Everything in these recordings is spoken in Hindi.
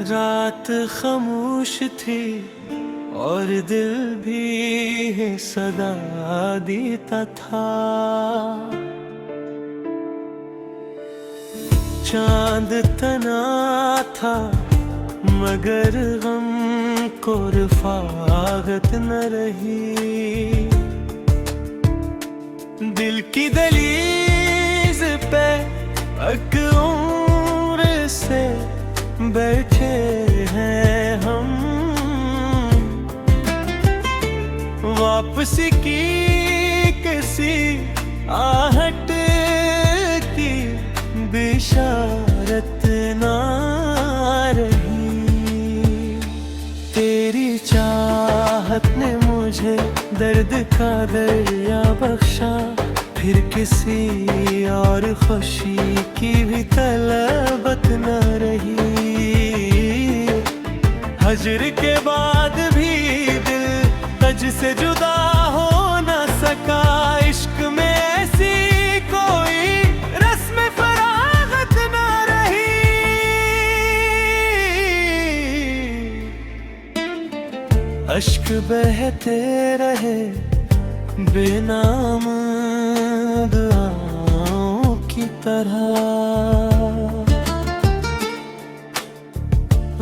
रात खामोश थी और दिल भी सदा देता था। चांद तना था मगर गम को रफाकत न रही। दिल की दहलीज पे एक उम्र से बैठे हैं हम, वापसी की किसी आहट की बिशारत ना रही। तेरी चाहत ने मुझे दर्द का दरिया बख्शा, फिर किसी और खुशी की भी तलबत न रही। हजर के बाद भी दिल तुझसे जुदा हो न सका। इश्क में ऐसी कोई रस्म फरागत न रही। अश्क बहते रहे बेनाम दुआओं की तरह।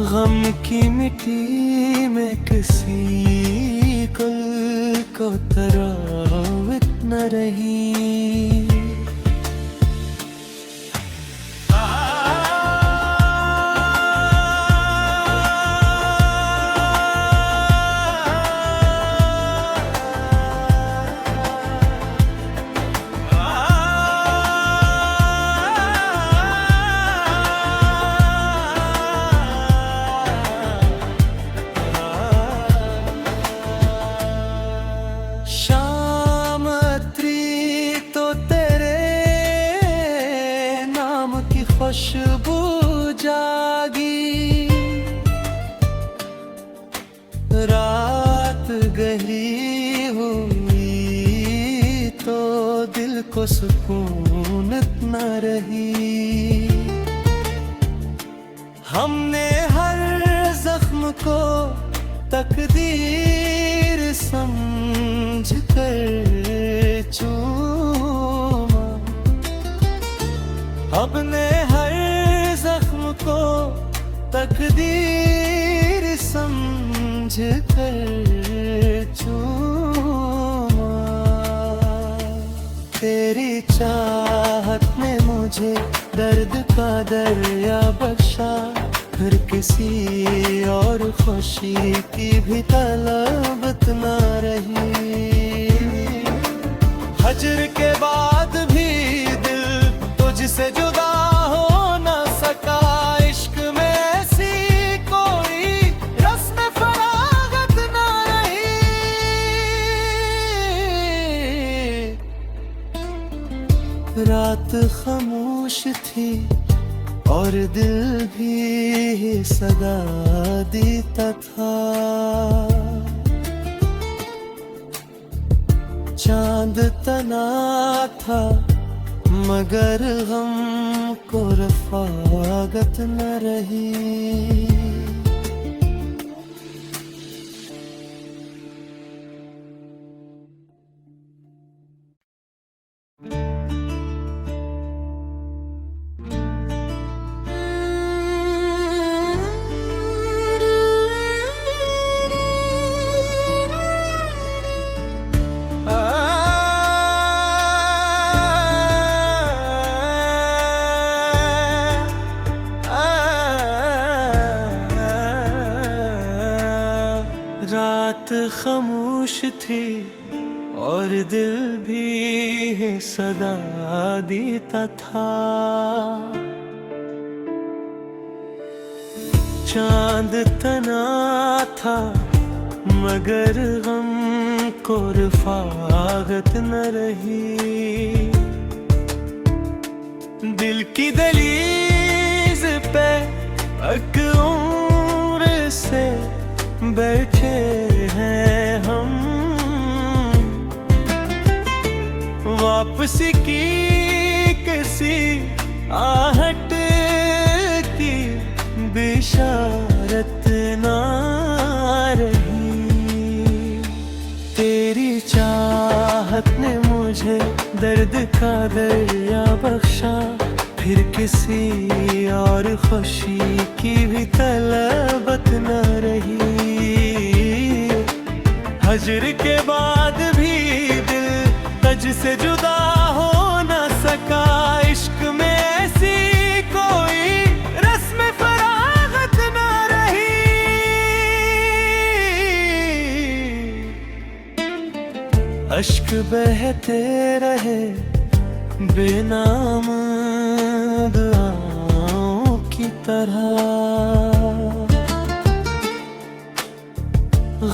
गम की मिट्टी में किसी गुल को तरावत न रही। खुशबू जागी, रात गहरी हुई तो दिल को सुकून न रही। हमने हर जख्म को तकदीर समझ कर चूमा, अपने हर जख्म को तकदीर समझ कर चूमा। तेरी चाहत ने मुझे दर्द का दरिया बख्शा, फिर किसी और खुशी की भी तलबत न रही। हजर के बाद भी दिल तुझसे जुदा हो न सका। इश्क में ऐसी कोई रस्म फरागत न रही। रात खामोश थी और दिल भी सदा देता था। चांद तना था मगर गम को रफाकत न रही। रात खामोश थी और दिल भी सदा देता था। चांद तना था मगर गम को रफ़ाक़त न रही। दिल की दहलीज़ पे एक उम्र से बैठे हैं हम, वापसी की किसी आहट की बिशारत ना रही। तेरी चाहत ने मुझे दर्द का दरिया बख्शा, फिर किसी और खुशी की भी तलबत न रही। हजर के बाद भी दिल तुझसे जुदा हो न सका, इश्क में ऐसी कोई रस्म फरागत न रही। अश्क बहते रहे बेनाम दुआओं की तरह,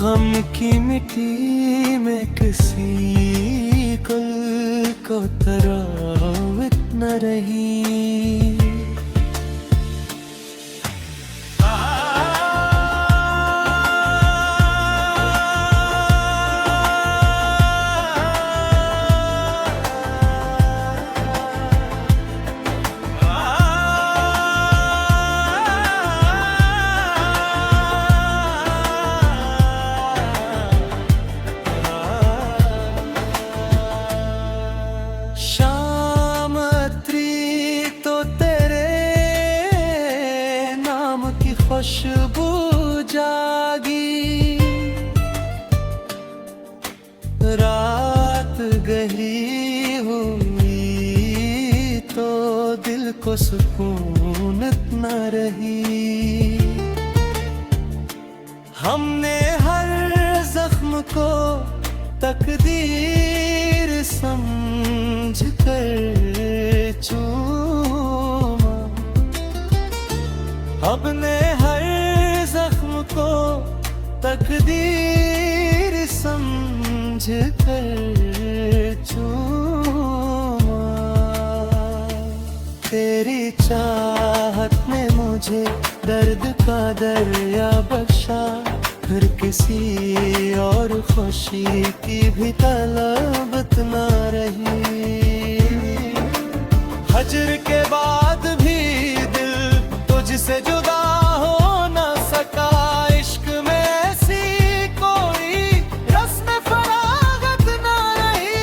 गम की मिट्टी में किसी गुल को तरावत न रही। खुशबू जागी, रात गहरी हुई तो दिल को सुकून न रही। हमने हर जख्म को तकदीर समझ कर चूमा, अपने हर जख्म को तकदीर समझ कर चूमा। तेरी चाहत ने मुझे दर्द का दरिया बख्शा, फिर किसी और खुशी की भी तलबत न रही। हजर के बाद भी दिल तुझसे जुदा हो न सका, इश्क में ऐसी कोई रस्म फरागत न रही।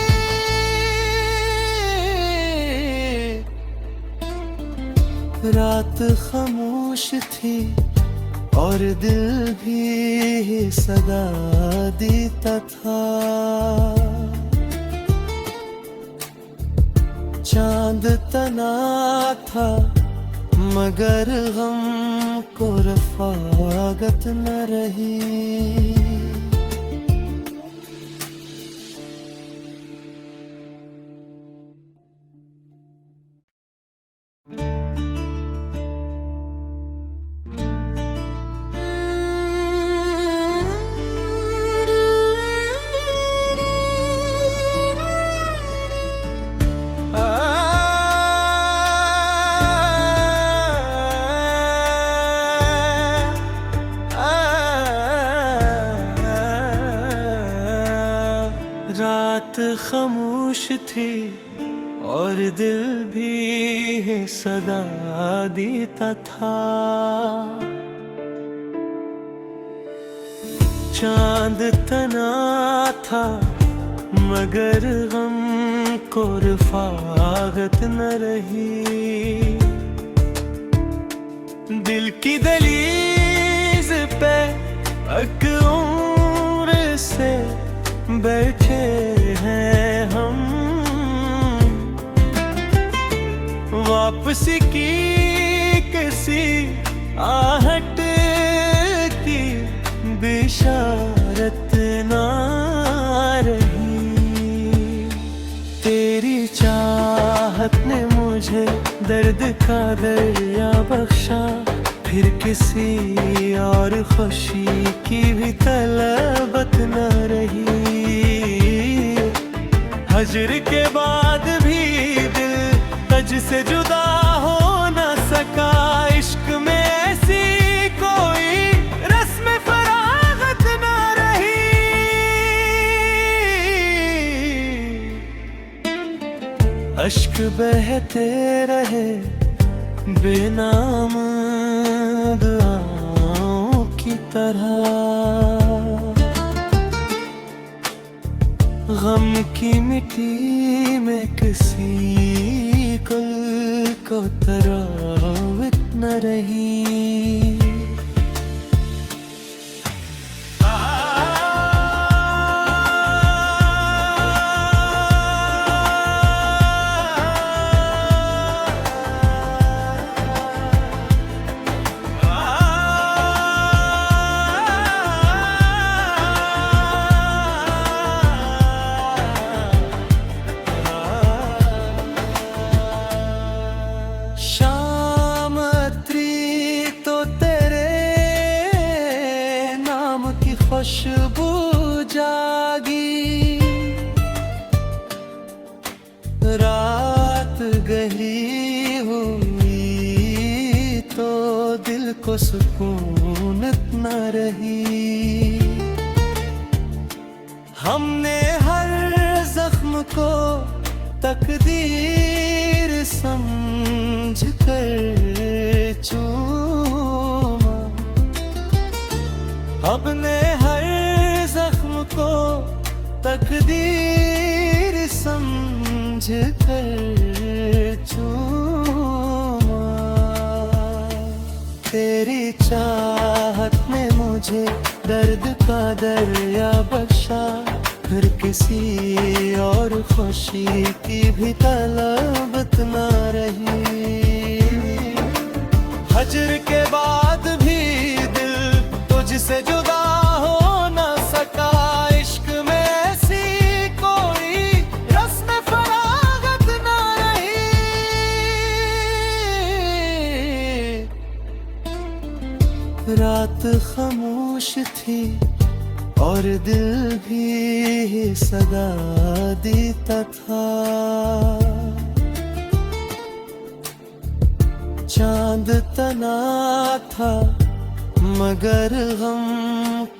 रात खामोश थी और दिल भी सदा देता था, चांद तना था मगर गम को रफ़ाक़त न रही। रात खामोश थी और दिल भी सदा देता था, चांद तना था मगर गम को रफ़ाक़त न रही। दिल की दहलीज़ पे एक उम्र से बैठे हैं हम, वापसी की किसी आहट की बिशारत ना रही। तेरी चाहत ने मुझे दर्द का दरिया बख्शा, फिर किसी और खुशी की भी तलबत न रही। हजर के बाद भी दिल तुझसे जुदा हो न सका। इश्क में ऐसी कोई रस्म फरागत न रही। अश्क बहते रहे बेनाम दुआओं की तरह। गम की मिट्टी में किसी गुल को तरावट न रही। खुशबू जागी रात गहरी हुई तो दिल को सुकून न रही। हमने हर जख्म को तकदीर समझ कर चूमा। अपने हर जख्म को तकदीर समझ कर चूमा। तेरी चाहत ने मुझे दर्द का दरिया बख्शा। फिर किसी और खुशी की भी तलबत न रही। हजर के बाद भी दिल तुझसे जुदा हो न सका। इश्क में ऐसी कोई रस्म फरागत न रही। रात खामोश थी और दिल भी सदा देता था। चांद तना था मगर गम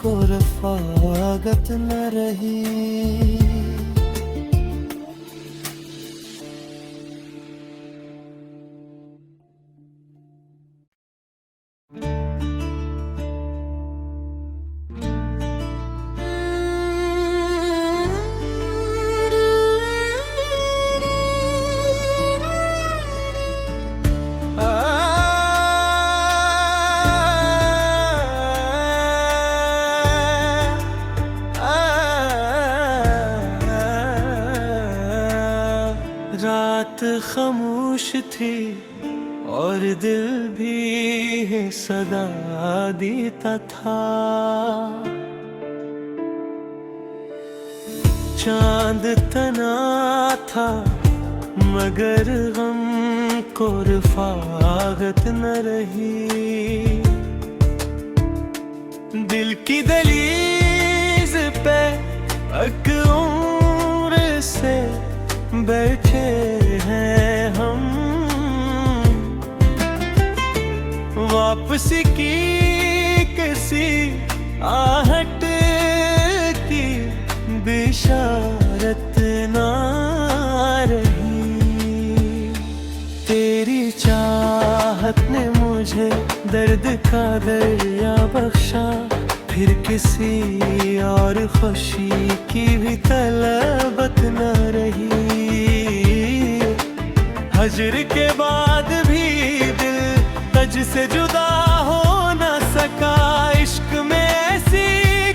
को रफागत न रही। रात खामोश थी और दिल भी सदा देता था। चांद तना था मगर गम को रफागत न रही। दिल की दहलीज पे एक उम्र से बैठे हैं हम। वापसी की किसी आहट की बिशारत ना रही। तेरी चाहत ने मुझे दर्द का दरिया बख्शा। फिर किसी और खुशी की भी तलबत न रही। हजर के बाद भी दिल तुझसे जुदा हो न सका। इश्क में ऐसी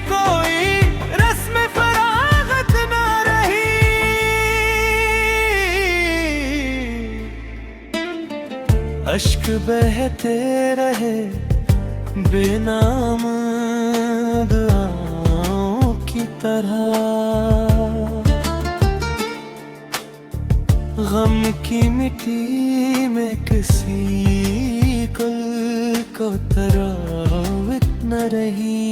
कोई रस्म फरागत न रही। अश्क बहते रहे बेनाम दुआओं की तरह। गम की मिट्टी में किसी गुल को तरावट न रही।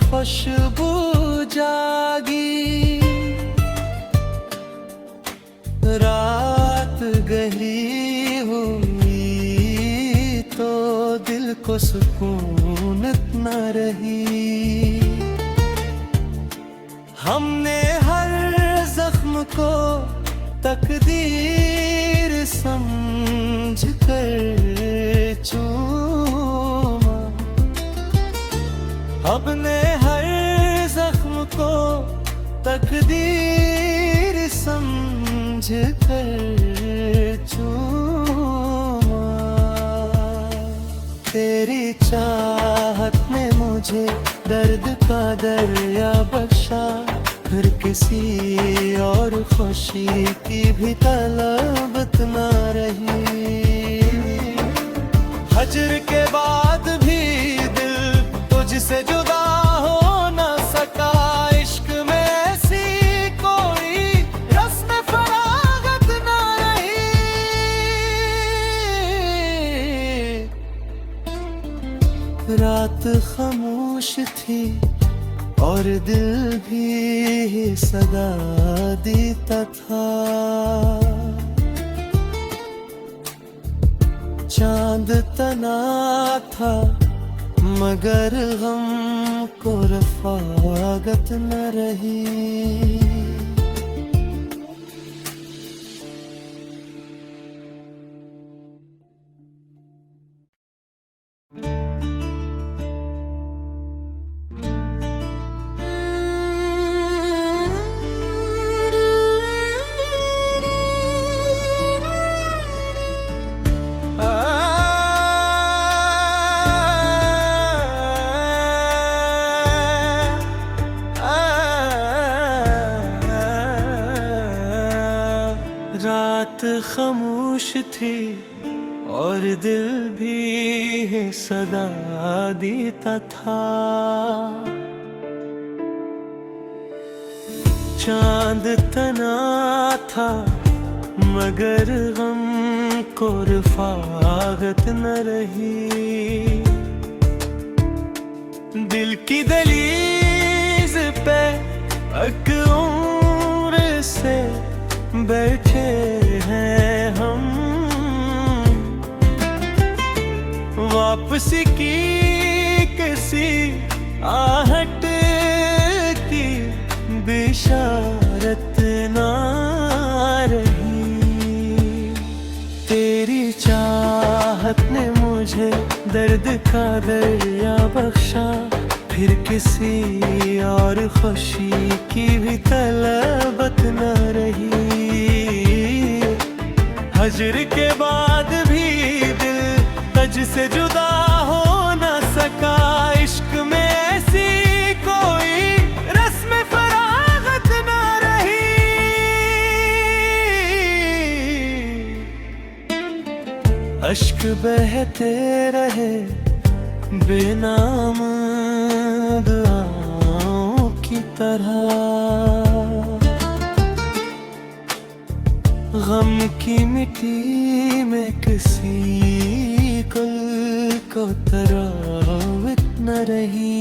खुशबू जागी। रात गहरी हुई तो दिल को सुकून न रही। हमने हर जख्म को तकदीर समझ कर चूमा। हमने हर जख्म को तकदीर समझ कर चूमा। तेरी चाहत ने मुझे दर्द का दरिया बख्शा, फिर किसी और खुशी की भी तलबत न रही। हज्र के बाद भी दिल तुझसे जुदा हो न सका। इश्क में ऐसी कोई रस्म फरागत न रही। रात खामोश थी और दिल भी सदा देता था। चांद तना था मगर गम को रफागत न रही। रात खामोश थी और दिल भी सदा देता था। चांद तना था मगर गम को रफागत न रही। दिल की दहलीज पे एक उम्र से बैठे हैं हम। वापसी की किसी आहट की बिशारत ना रही। तेरी चाहत ने मुझे दर्द का दरिया बख्शा, फिर किसी और खुशी की भी तलबत न रही। हज्र के बाद भी दिल तुझसे जुदा हो न सका। इश्क में ऐसी कोई रस्म फरागत न रही। अश्क बहते रहे बेनाम दुआओं की तरह। गम की मिट्टी में किसी गुल को तरावत न रही।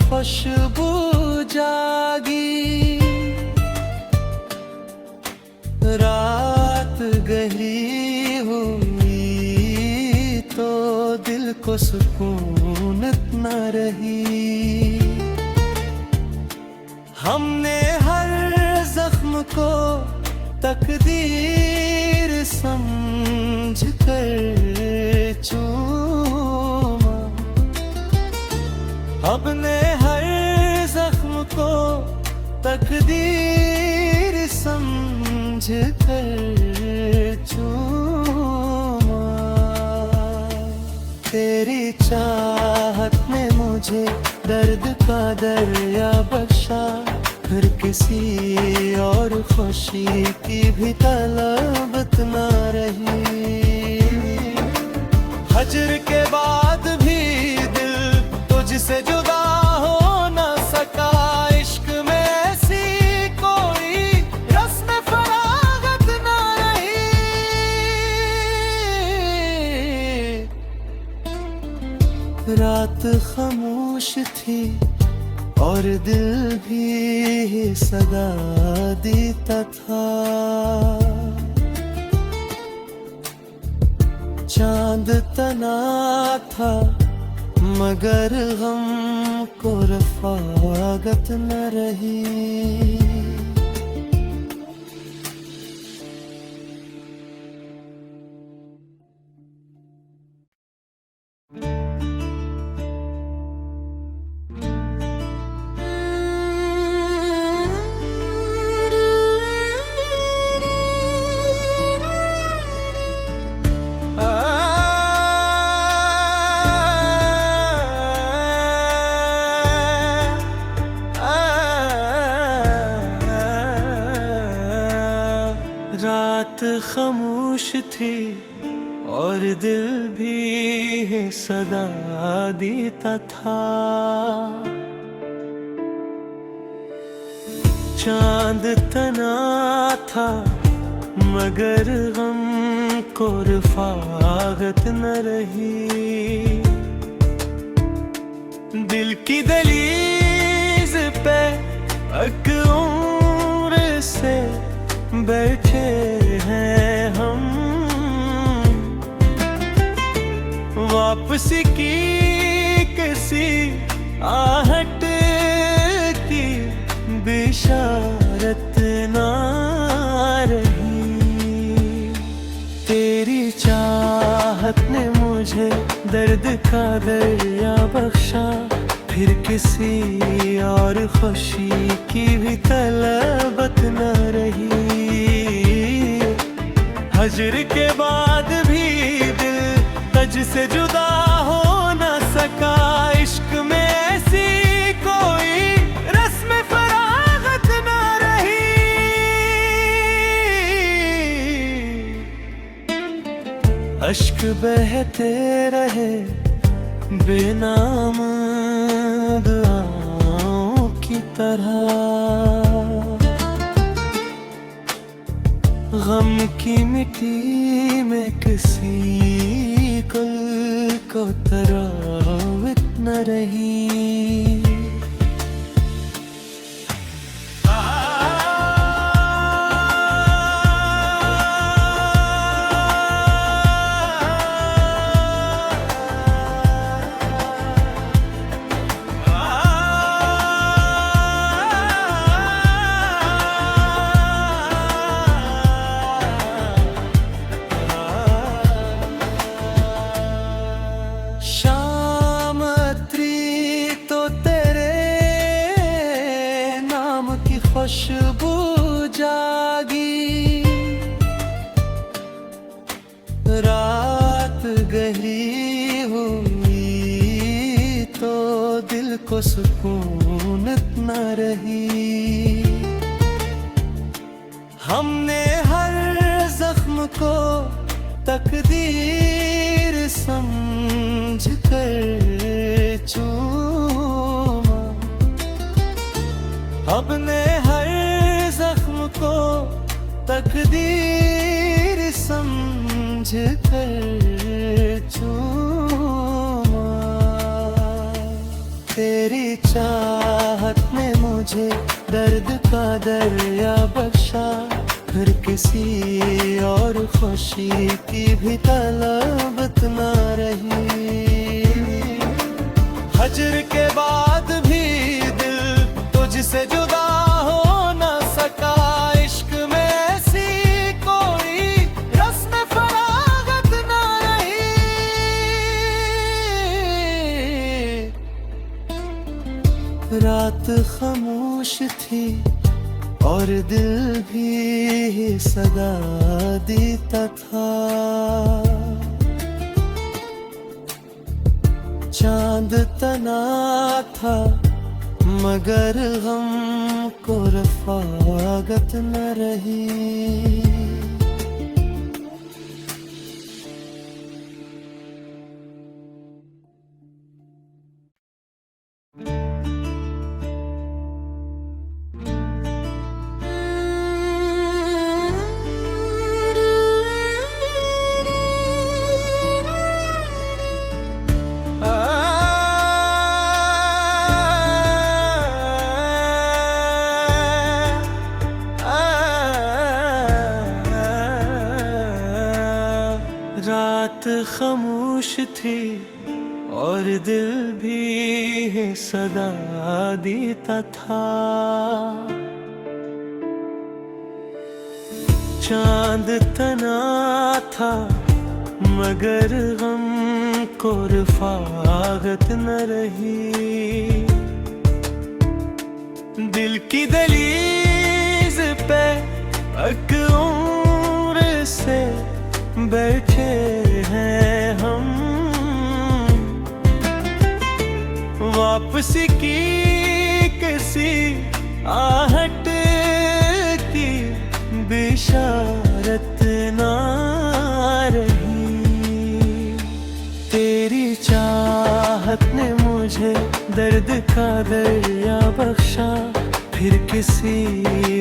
खुशबू जागी। रात गहरी हुई तो दिल को सुकून न रही। हमने हर जख्म को तकदीर समझ कर चूमा। हमने हर जख्म को तकदीर समझ कर चूमा। तेरी चाहत ने मुझे दर्द का दरिया बख्शा, फिर किसी और खुशी की भी तलबत न रही। हजर के बाद भी दिल तुझसे जुदा हो न सका, इश्क में ऐसी कोई रस्म फरागत न रही। रात खामोश थी और दिल भी सदा देता था, चांद तना था मगर गम को रफागत न रही। रात खामोश थी और दिल भी सदा देता था, चांद तना था मगर गम को रफागत न रही। दिल की दहलीज पे एक उम्र से बैठे हैं हम, वापसी की किसी आहट की बिशारत ना रही। तेरी चाहत ने मुझे दर्द का दरिया बख्शा, फिर किसी और खुशी की भी तलबत न रही। हजर के बाद भी दिल तुझसे जुदा हो न सका, इश्क में ऐसी कोई रस्म फरागत न रही। अश्क बहते रहे बेनाम दुआओं की तरह, गम की मिट्टी में किसी गुल को तरावत न रही। खुशबू जागी, रात गहरी हुई तो दिल को सुकून न रही। हमने हर जख्म को तकदीर समझ कर चूमा, अपने हर जख्म को तकदीर समझ कर चूमा। तेरी चाहत ने मुझे दर्द का दरिया बख्शा, फिर किसी और खुशी की भी तलबत न रही। हजर के बाद भी दिल तुझसे जुदा हो न सका, इश्क में ऐसी कोई रस्म फरागत न रही। रात खामोश थी और दिल भी सदा देता था, चांद तना था मगर हमको रफ़ाक़त न रही। रात खामोश थी और दिल भी सदा देता था। चांद तना था मगर हमको रफ़ाक़त न रही। दिल की दहलीज़ पे एक उम्र से बैठे हैं हम, वापसी की किसी आहट की बिशारत ना रही। तेरी चाहत ने मुझे दर्द का दरिया बख्शा, फिर किसी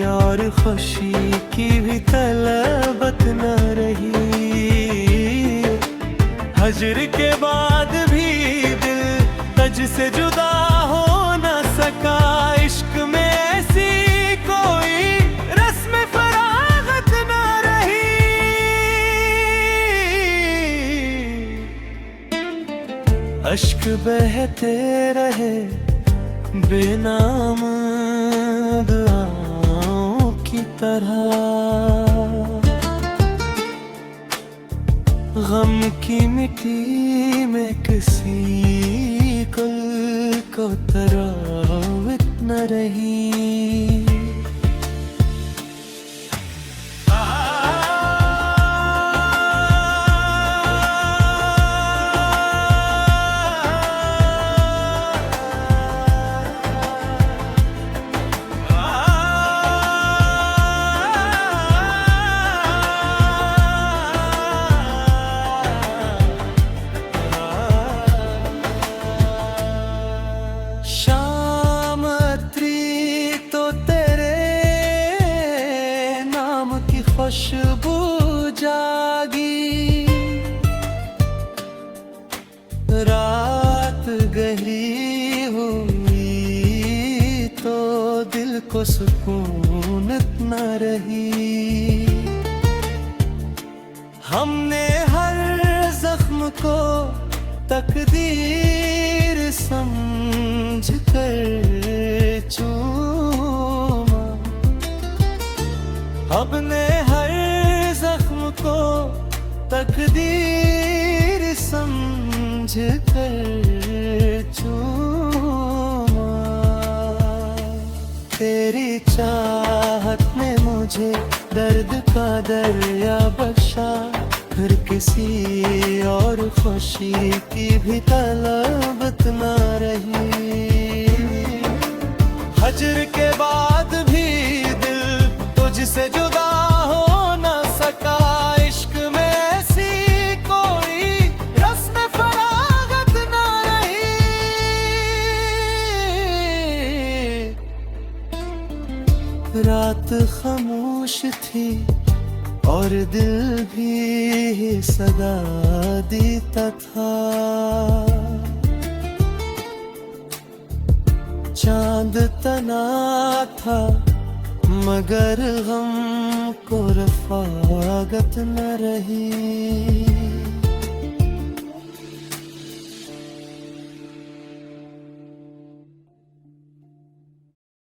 और खुशी की भी तलबत न रही। हज्र के बाद भी दिल तुझसे जुदा हो न सका। इश्क में ऐसी कोई रस्म फरागत न रही। अश्क बहते रहे बेनाम दुआओं की तरह। गम की मिट्टी में किसी गुल को तरावत न रही। खुशबू जागी, रात गहरी हुई तो दिल को सुकून न रही। हमने हर जख्म को तकदीर समझ कर चूमा, हमने हर जख्म को तकदीर समझ कर चूमा। तेरी चाहत ने मुझे दर्द का दरिया बख्शा, फिर किसी और खुशी की भी तलबत न रही। हज्र के बाद भी दिल तुझसे जुदा हो न सका। इश्क में ऐसी कोई रस्म फरागत न रही। रात खामोश थी और दिल भी सदा देता था। चांद तना था मगर हमको रफ़ाक़त न रही।